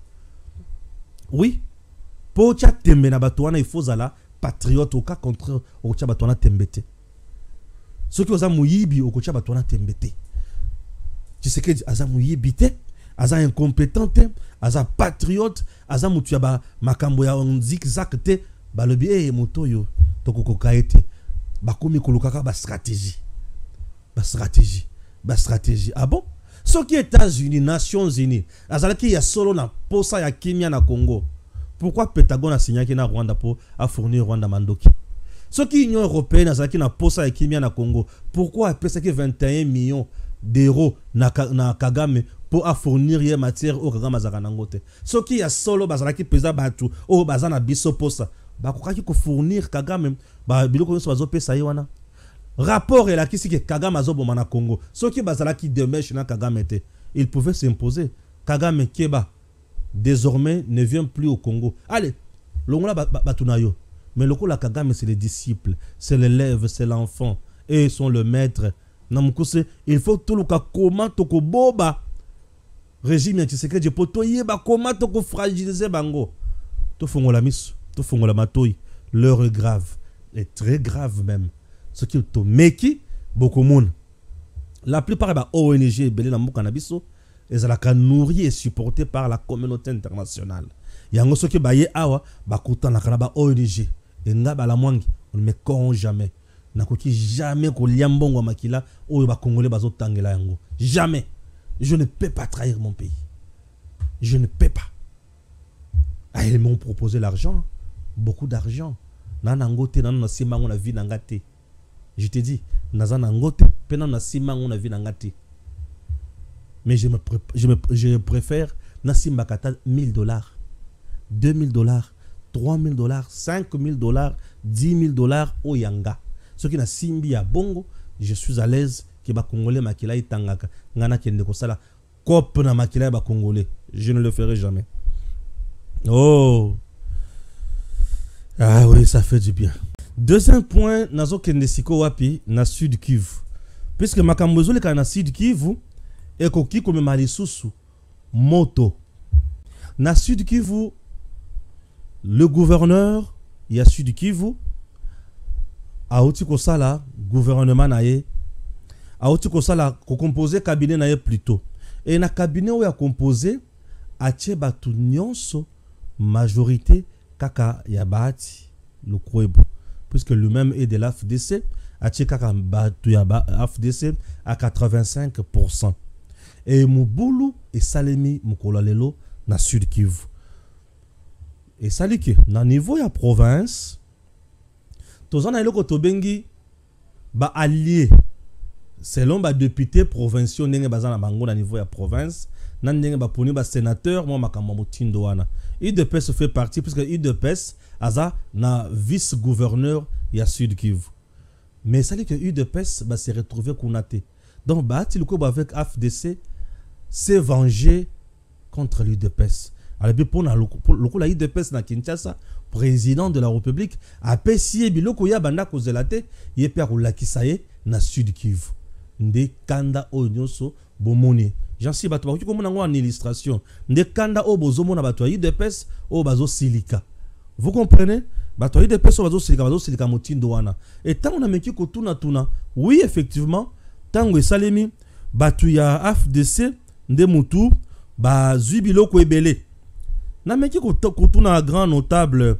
Oui. Pour cha tembe na batouana, il faut la patriote. Au cas contraire, au cha batouana tembete. Ceux qui ont mouyibi au kocha batouana tembete. Tshisekedi aza mouyibi te, aza incompétent te, aza patriote, aza mutuyaba makambo ya zigzag te, ba le bien moto yo tokoko kaete. Ba komi kolokaka ba stratégie. Ba stratégie. Ah bon? Ce qui est États-Unis, Nations Unies, azalaki ya solo na posa ya kimia na Congo. Pourquoi Pentagone a signé na Rwanda pour fournir Rwanda mandoki? Ce qui Union européenne azalaki na posa ya kimia na Congo. Pourquoi a pesa 21 millions d'euros na Kagame pour fournir les matières au Kagame Zaranangote? Ce qui a solo bazalaki pesa batu o bazana biso posa. Ba kokaki ko fournir Kagame ba biloko so bazo pesa yiwana. Rapport est là qui que Kagame azoboma na Congo. Ce qui bazalaki demeche na Kagame te, il pouvait s'imposer. Kagame Keba désormais ne vient plus au Congo. Allez, longola batunayo. Mais le la Kagame c'est les disciples, c'est l'élève, c'est l'enfant et ils sont le maître. Il faut tout le cas comment toko boba régime Tshisekedi poto yeba comment toko fragiliser bango. To fongola miso, to fongola matoi. L'heure est grave, est très grave même. Ce qui to meki beaucoup monde. La plupart des ONG belé na mboka na biso ezalaka nourri et supporté par la communauté internationale. Yango soki baye awa bakuta na kana ba ONG et nga bala mwangi on ne me corrompt jamais. Nakoki jamais ko liambongo makila oyo ba congolais bazo tangela yango. Jamais. Je ne peux pas trahir mon pays. Je ne peux pas. Ah, ils m'ont proposé l'argent, beaucoup d'argent. Nanangote nan sima ngona vie nangate. Je te dis, nazanangote pena na sima ngona vie nangate. Mais je préfère nasimba kata $1000, $2000, $3000, $5000, $10,000 au yanga. Ce qui na simbi ya bongo, je suis à l'aise que ba congolais makila itangaka ngana kende ko sala cop na makila ba congolais. Je ne le ferai jamais. Oh. Ah oui, ça fait du bien. Deuxième point, nazo kende siko wapi na Sud Kivu. Puisque makambozo le kana Sud Kivu et koki comme malisusu moto. Na Sud Kivu, le gouverneur ya Sud Kivu a outi ko sala gouvernement naye a outi ko sala ko composer cabinet naye plutôt. Et na cabinet où a composé a tie batu nyonso majorité kaka ya bati le Kouebo, puisque lui-même est de l'AFDC, a tie kaka batu ya AFDC à 85%. Et Mubulu et Salemi Mukolalelo na Sud Kivu. Et saliki na niveau ya province tozana eloko tobengi ba allié selon ba député provinciaux ndenge bazana bango na niveau ya province na ndenge ba poni ba sénateur mo makambo motindo wana. IDPS fait partie puisque IDPS aza na vice gouverneur ya Sud Kivu. Mais ça dit que IDPS va se retrouver konaté. Donc ba ti loko avec AFDC s'est vengé contre l'IDPS. Alors pour la IDPS na Kinshasa, président de la République a payé biloko ya banda kozelate yepe akolakisaye na Sud Kivu. Nde kanda onyoso bomoni. J'en sais bato ki komona ngo en illustration. Nde kanda o bozomona bato IDPS o bazo silika. Vous comprenez? Bato de peso bazo silika motindo wana. Et tant on a meki ko tuna, oui effectivement, tant que salemi batu ya AFDC nde mutu ba zubilo ko ebele. Na meki ko tuna grand notable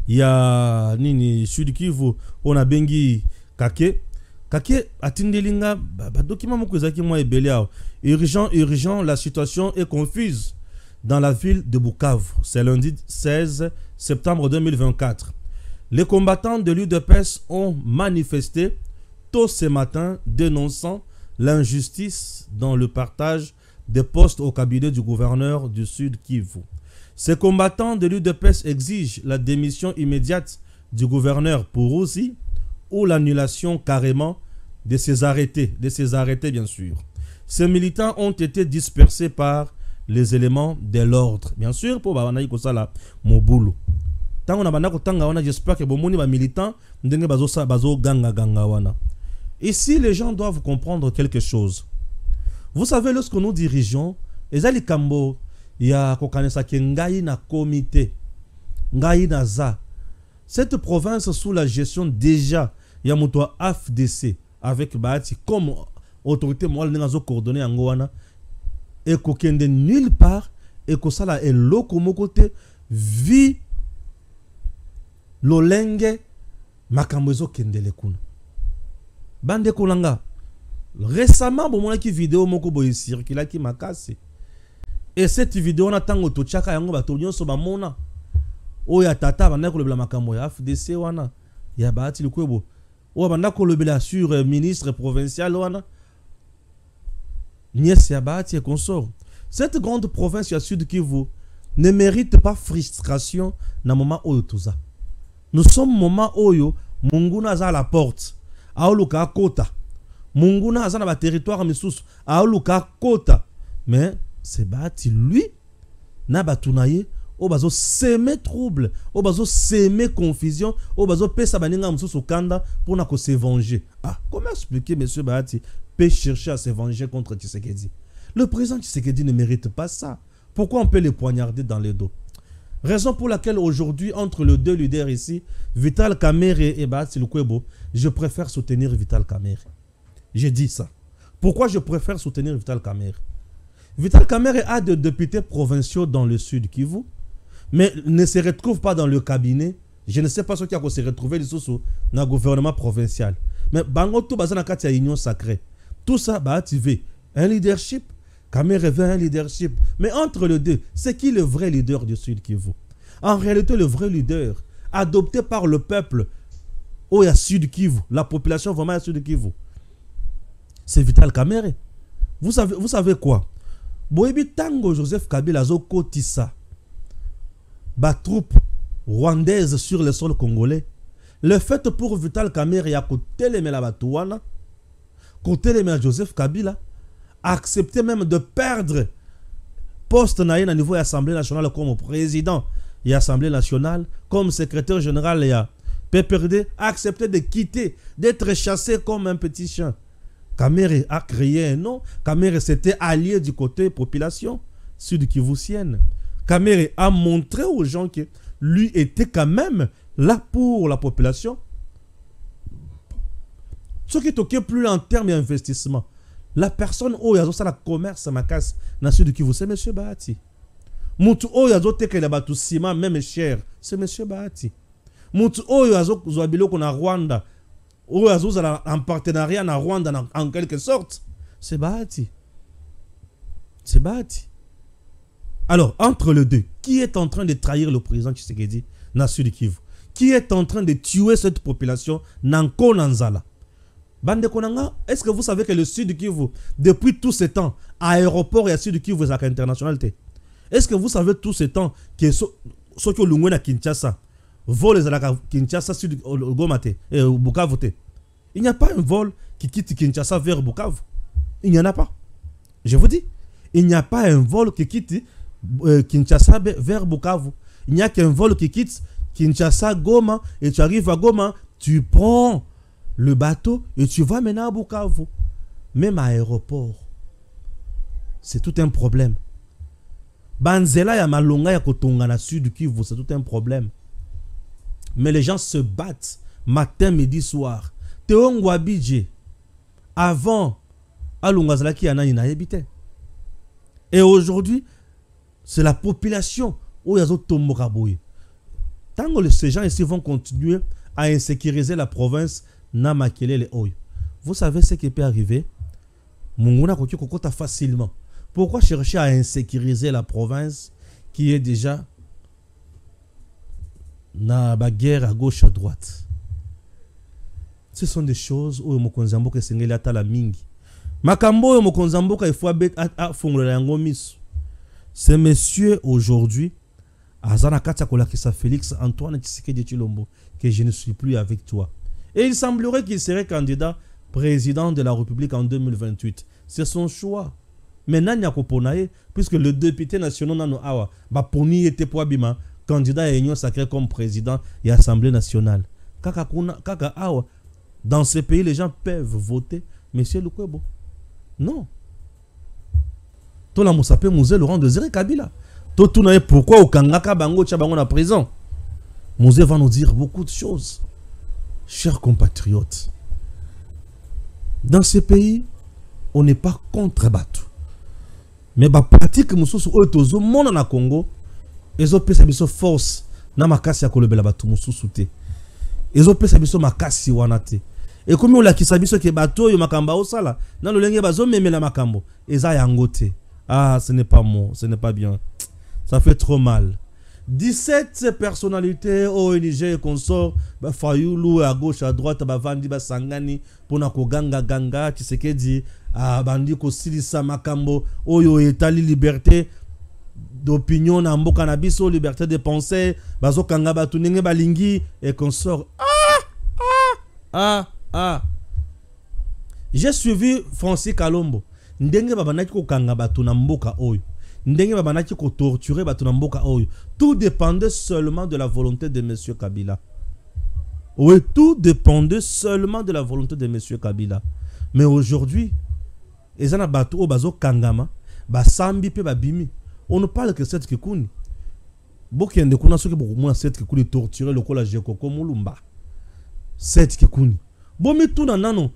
ya nini Sud Kivu on a bengi Kake atindelinga ba document moko ezaki mo ebele awo. Urgent, la situation est confuse dans la ville de Bukavu. C'est lundi 16 septembre 2024. Les combattants de l'UDPS ont manifesté tôt ce matin dénonçant l'injustice dans le partage des postes au cabinet du gouverneur du Sud Kivu. Ces combattants de l'UDPS exigent la démission immédiate du gouverneur Purusi ou l'annulation carrément de ses arrêtés bien sûr. Ces militants ont été dispersés par les éléments de l'ordre. Bien sûr, pour Babanaï Kosala, Mobulu. Tant on a banako tanga wana, j'espère que bomoni ba militants ndenge bazo ganga wana. Ici, les gens doivent comprendre quelque chose. Vous savez, lorsque nous dirigeons, ezali kambo ya kokanesa ke ngai na comité, ngai na za. Cette province sous la gestion déjà ya moto AFDC avec Bahati comme autorité morale n'azo coordonné en wana. Et qu'aucun de nulle part et que ça là est loco côté vi lolenge makamwezo kendele kuna bande kolanga récemment bon qui vidéo moko boy circula qui m'a cassé et cette vidéo on attend auto chaka yango bato nyonso ba mona o ya tata banda ko lobela makambo ya FDC wana ya Bahati Lukwebo o banda ko lobela sur ministre provincial wana. Et consort. Cette grande province à Sud Kivu ne mérite pas frustration dans le moment où tout. Nous sommes au moment où Munguna a la porte, Aoluka Kota. Munguna a na territoire misous, Aoluka Kota. Mais c'est Bahati lui, na batunaye, au bazo semer trouble, au bazo semer confusion, au bazo pesa baninga msusu kanda pour na ko se venger. Ah, comment expliquer monsieur Bahati peut chercher à se venger contre Tshisekedi? Le président Tshisekedi ne mérite pas ça. Pourquoi on peut les poignarder dans les dos? Raison pour laquelle aujourd'hui, entre les deux leaders ici, Vital Kamerhe et Bahati Lukwebo, je préfère soutenir Vital Kamerhe. J'ai dit ça. Pourquoi je préfère soutenir Vital Kamerhe? Vital Kamerhe a des députés provinciaux dans le Sud Kivu, mais ne se retrouve pas dans le cabinet. Je ne sais pas ce qui a se retrouvé dans le gouvernement provincial. Mais Bango tout bazana katia union sacrée. Tout ça va activer un leadership. Kamerhe veut un leadership. Mais entre les deux, c'est qui le vrai leader du Sud Kivu? En réalité, le vrai leader, adopté par le peuple au Sud Kivu, la population vraiment à Sud Kivu, c'est Vital Kamerhe. Vous savez quoi? Boebi Tango Joseph Kabila zo kotisa ba troupe rwandaise sur le sol congolais. Le fait pour Vital Kamerhe ya koteleme la batouana, koteleme Joseph Kabila, accepter même de perdre poste na niveau de l'Assemblée nationale comme président et Assemblée nationale, comme secrétaire général et PPRD, accepter de quitter, d'être chassé comme un petit chien. Kamerhe a créé un nom. Kamerhe s'était allié du côté population sud-kivusienne. Kamerhe a montré aux gens que lui était quand même là pour la population. Ce qui est plus en termes d'investissement. La personne où il y a le commerce ma casse dans sud Kivu, c'est M. Bahati. Moutou où il y a le ciment même cher, c'est M. Bahati. Moutou où il y a le Rwanda, où il y a un partenariat en Rwanda en quelque sorte, c'est Bahati. C'est Bahati. Alors, entre les deux, qui est en train de trahir le président Tshisekedi dans sud Kivu? Qui est en train de tuer cette population Nanko Nanzala? Bande Konanga, est-ce que vous savez que le Sud Kivu, depuis tout ce temps, aéroport et Sud Kivu est international? Est-ce que vous savez tout ce temps que ceux qui ont à Kinshasa, vol à Kinshasa, Sud Gomate et Bukavu? Il n'y a pas un vol qui quitte Kinshasa vers Bukavu. Il n'y en a pas. Je vous dis, il n'y a pas un vol qui quitte Kinshasa vers Bukavu. Il n'y a qu'un vol qui quitte Kinshasa, Goma, et tu arrives à Goma, tu prends le bateau et tu vas maintenant à Bukavu. Même à l'aéroport, c'est tout un problème. Banzela ya malonga ya kotonga na sud Kivu, c'est tout un problème. Mais les gens se battent matin, midi, soir. Théo Ngwabidje, avant, Alungazalaki Anani habité. Et aujourd'hui, c'est la population où il y a d'autres Tomoraboui. Tant que ces gens ici vont continuer à insécuriser la province, vous savez ce qui peut arriver? Munguna Kokota facilement. Pourquoi chercher à insécuriser la province qui est déjà dans la guerre à gauche à droite? Ce sont des choses où Mokonzambo que sengeli atala mingi. Makambo yo Mokonzambo ka ifo a fongola yango miso. Ce monsieur aujourd'hui Azana Katia Kolakisa Félix Antoine Tshisekedi Tshilombo que je ne suis plus avec toi. Et il semblerait qu'il serait candidat président de la République en 2028. C'est son choix. Mais Nanya Koponaye, puisque le député national Nano Awa, Baponi était pour Abima, candidat à l'Union sacrée comme président et Assemblée nationale. Kaka Awa, dans ces pays, les gens peuvent voter. Monsieur Lukwebo. Non. Tola Moussape Mouzé Laurent Désiré Kabila. Totunaye pourquoi au Kangaka Bango Tchabango na prison. Mouzé va nous dire beaucoup de choses. Chers compatriotes, dans ces pays, on n'est pas contre Batou. Mais la pratique mususu otozo mona na Congo, ezo pesa biso force na makasi ya kolobela Batou mususu te. Ezo pesa biso makasi wana te. Et comme on l'a qui sabiso ke bato yo makamba osala, na lolenge bazo memela makambo, eza yango te. Ah, ce n'est pas bon, ce n'est pas bien. Ça fait trop mal. 17 personnalités ONG et consorts, Fayoulou à gauche, à droite, Bavandi, Basangani, Ponako Ganga Ganga, Tshisekedi, Bandi Kosilisa Makambo, Oyo Etali liberté d'opinion, Nambo Cannabis, liberté de pensée, Bazo Kanga Batunenge Balingi et consorts. J'ai suivi Francis Kalombo. Ndenge Babanaki ko Kanga Batuna Mboka Oyo. Ndenge Babanaki ko torturer Batuna Mboka Oyo. Tout dépendait seulement de la volonté de M. Kabila. Oui, tout dépendait seulement de la volonté de M. Kabila. Mais aujourd'hui, Ezana Bato Bazo Kangama, Basambi pe Babimi. On ne parle que cette Kikouni. Bokende kuna soki beaucoup cette Kikouni torturer le kola Jekoko Mulumba. Cette Kikouni. Bomi tout nanano.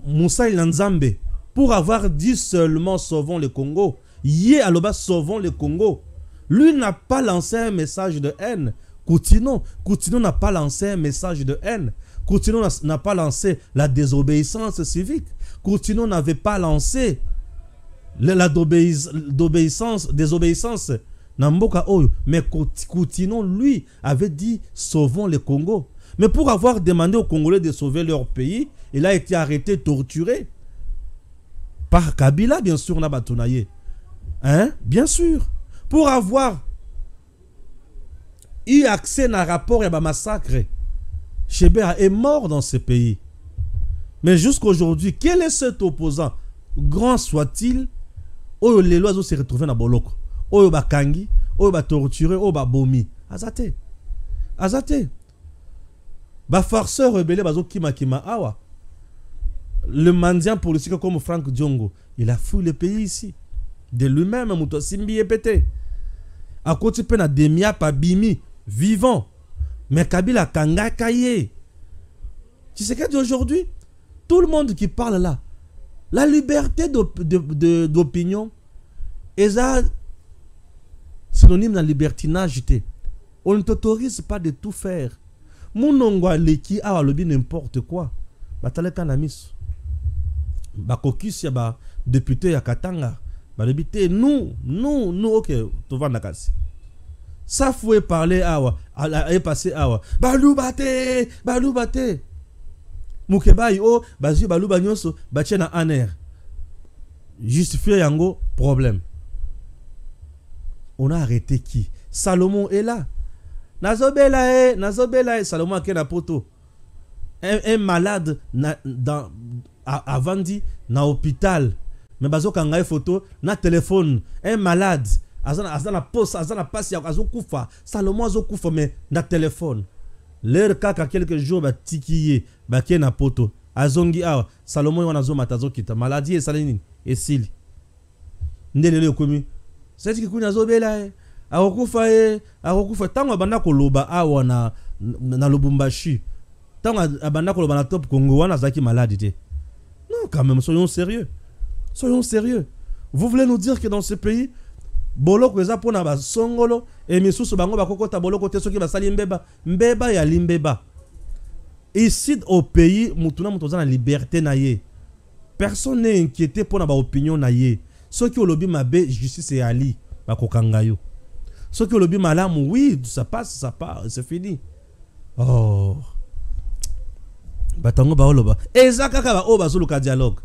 Moussa Ilanzambe. Pour avoir dit seulement sauvons le Congo. Yé aloba sauvons le Congo. Lui n'a pas lancé un message de haine. Koutino n'a pas lancé un message de haine. Koutino n'a pas lancé la désobéissance civique. Koutino n'avait pas lancé la désobéissance Namboka Oyo. Mais Koutino, lui, avait dit sauvons le Congo. Mais pour avoir demandé aux Congolais de sauver leur pays, il a été arrêté, torturé. Par Kabila, bien sûr, Nabatonaye. Hein? Bien sûr. Pour avoir eu accès à un rapport et à un massacre, Chebea est mort dans ce pays. Mais jusqu'à aujourd'hui, quel est cet opposant, grand soit-il, où les lois se retrouvent dans Boloko, où ba kangi, où ba torturé, où ba bomi. Azate. Azate. Ba farceur rebelle bazo kima awa. Le mendiant politique comme Franck Diongo, il a fui le pays ici. De lui-même, Mouto Simbi est pété. À côté de Demia Pabimi, vivant. Mais Kabila Kanga Kaye. Tu sais qu'aujourd'hui, tout le monde qui parle là, la liberté d'opinion est synonyme de libertinage. On ne t'autorise pas de tout faire. Mounongwa leki a lobby n'importe quoi. Batale kanamis. Bakokus ya ba député ya Katanga. Ba député nous ok, tu vas nakasi. Ça faut parler awa, est passé awa. Balubate. Mukebai o bazu baluba nyonso bachena aner. Justifier yango problème. On a arrêté qui? Salomon est là. Nazobela Salomon akena poto. Un malade avant dit na hôpital. Mais bazo kanga photo na téléphone. Un malade azana poste azana passe azo kufa. Salomon azo kufa mais na téléphone. Leur kaka quelques jours ba tikiye ba kena poto. Azongi awa Salomon wana zo matazo kita maladie salini et sili. Ndele le komi. C'est que kuna zobela akokufa tango abanda koloba awa na Lubumbashi tango abanda koloba na Top Congo wana zaki malade te. Non, quand même, soyons sérieux. Soyons sérieux. Vous voulez nous dire que dans ce pays boloko eza pona ba songolo et misusu bango bakokota boloko te soki basali mbeba ya limbeba. Ici au pays mutuna mutoza na liberté na ye. Personne n'est inquiété pour na opinion na ye. Ceux qui ont lobby mabe justice et ali bakokanga yo. Ceux qui ont lobby malamu oui, ça passe, c'est fini. Oh. Batango ba oloba. Ezaka ka ba o bazuluka dialogue.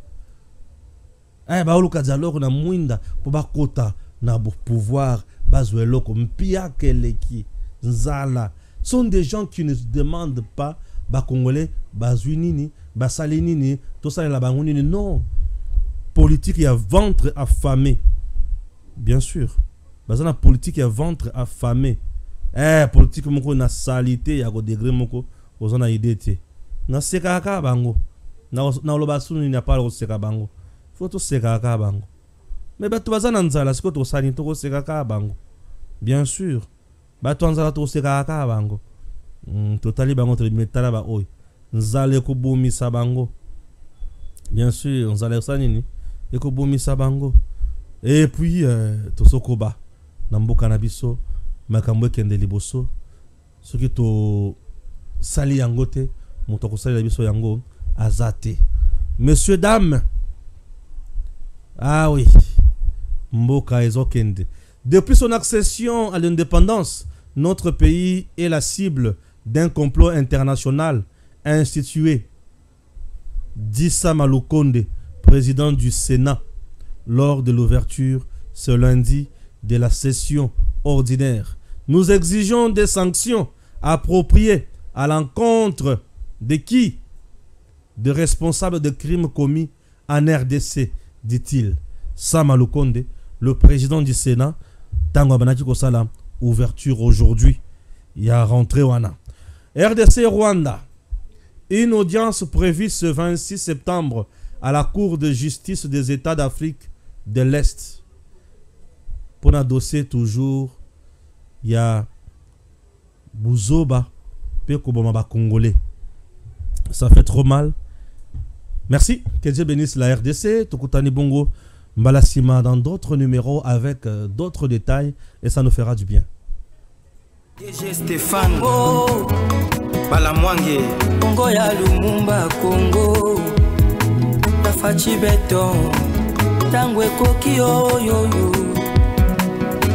Baoluka dialogue na mwinda pour bakota na pouvoir bazweloko mpia keleki nzala. Sont des gens qui ne se demandent pas ba congolais bazwi nini basali nini to sala la bango nini. Non, politique ya ventre affamé, bien sûr. Bazana politique ya ventre affamé. Politique moko na salité ya ko degré moko ozana idée te na sekaka bango na loba sunu ni pas ko seka bango faut to sekaka bango mais bato bazana nzala siko to sani to ko sekaka bango bien sûr bato nzala to sekaka bango totali bango to metala ba oy nzala ko bomisa bango bien sûr nzala sani ni ko bomisa bango et puis to sokoba na mboka na biso makambo kende liboso soki to sali yango te moto ko sali biso yango azate. Messieurs dames, ah oui, mboka ezokende. Depuis son accession à l'indépendance, notre pays est la cible d'un complot international institué. Dit Sama Lukonde, président du Sénat, lors de l'ouverture ce lundi de la session ordinaire. Nous exigeons des sanctions appropriées à l'encontre de qui? De responsables de crimes commis en RDC, dit-il. Sama Lukonde, le président du Sénat, Tango Banaki Kosala, ouverture aujourd'hui. Il y a rentré wana. RDC Rwanda. Une audience prévue ce 26 septembre à la Cour de justice des États d'Afrique de l'Est. Pour un dossier toujours, il y a Bouzoba, Pekobama Congolais. Ça fait trop mal. Merci. Que Dieu bénisse la RDC. Tokutani Bongo Mbalasima dans d'autres numéros avec d'autres détails et ça nous fera du bien. DG Stéphane Balamwange Congo ya Lumumba Congo Tafachi Beton Tangwe Koki Oyo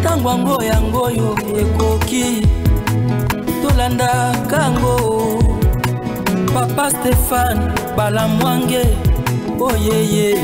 Tangwango Yangoyo Ekoki Tolanda Kango Papa Stéphane Balamwange Oh yeah yeah